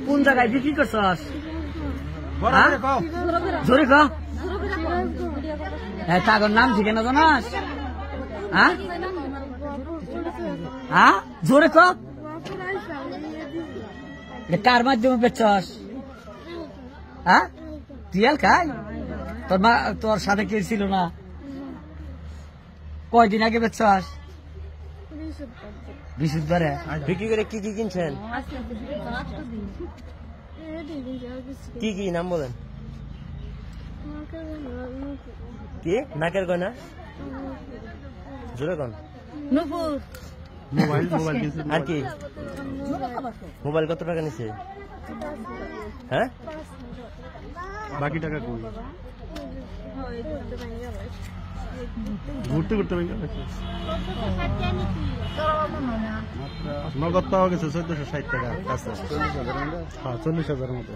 কোন জায়গায় বিক্রি করছস? জোরে ক। তাগর নাম ঠিকানা জানাস? জোরে ক। কার মাধ্যমে বেচছস? তুই খাই তোর সাথে কে ছিল না? কয়দিন আগে বেচছস? বৃহস্পতিবারে। বিক্রি করে কি কি কিনছেন? কি কি নাম বলেন? কি নাকের গয়না? জোরে কোন? মোবাইল আর কি? মোবাইল কত টাকা নিছে? হ্যাঁ, বাকি টাকা কই? ঘুরতে ঘুরতে নগদ পাওয়া গেছে 1460 টাকা। 40,000 মতো।